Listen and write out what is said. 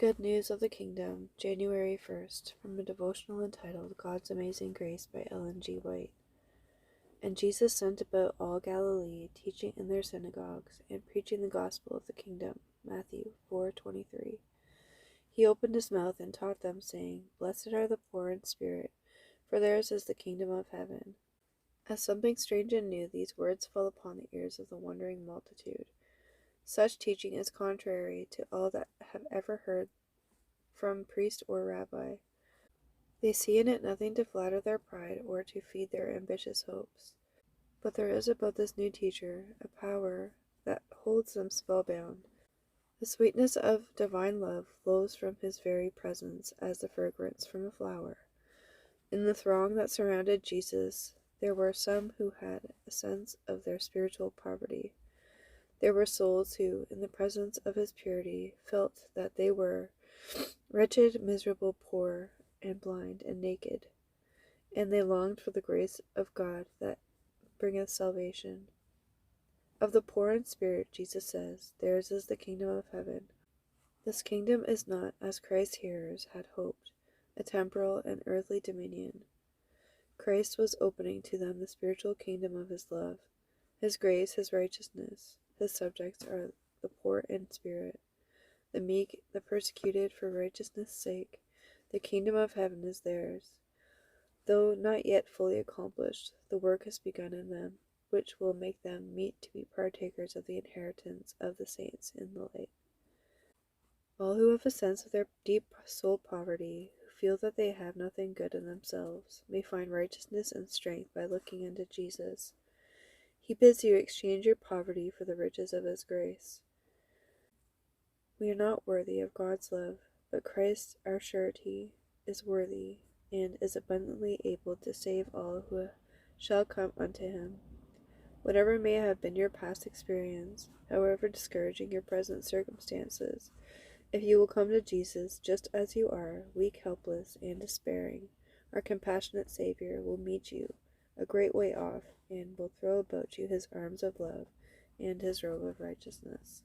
Good News of the Kingdom, January 1st, from a devotional entitled God's Amazing Grace by Ellen G. White. And Jesus sent about all Galilee, teaching in their synagogues, and preaching the gospel of the kingdom. Matthew 4:23. He opened his mouth and taught them, saying, Blessed are the poor in spirit, for theirs is the kingdom of heaven. As something strange and new, these words fell upon the ears of the wondering multitude. Such teaching is contrary to all that have ever heard from priest or rabbi. They see in it nothing to flatter their pride or to feed their ambitious hopes. But there is about this new teacher a power that holds them spellbound. The sweetness of divine love flows from his very presence as the fragrance from a flower. In the throng that surrounded Jesus, there were some who had a sense of their spiritual poverty. There were souls who, in the presence of his purity, felt that they were wretched, miserable, poor, and blind, and naked, and they longed for the grace of God that bringeth salvation. Of the poor in spirit, Jesus says, theirs is the kingdom of heaven. This kingdom is not, as Christ's hearers had hoped, a temporal and earthly dominion. Christ was opening to them the spiritual kingdom of his love, his grace, his righteousness. His subjects are the poor in spirit, the meek, the persecuted for righteousness' sake. The kingdom of heaven is theirs. Though not yet fully accomplished, the work has begun in them, which will make them meet to be partakers of the inheritance of the saints in the light. All who have a sense of their deep soul poverty, who feel that they have nothing good in themselves, may find righteousness and strength by looking into Jesus. He bids you exchange your poverty for the riches of his grace. We are not worthy of God's love, but Christ, our surety, is worthy, and is abundantly able to save all who shall come unto him. Whatever may have been your past experience, however discouraging your present circumstances, if you will come to Jesus just as you are, weak, helpless, and despairing, our compassionate Savior will meet you a great way off, and will throw about you his arms of love and his robe of righteousness.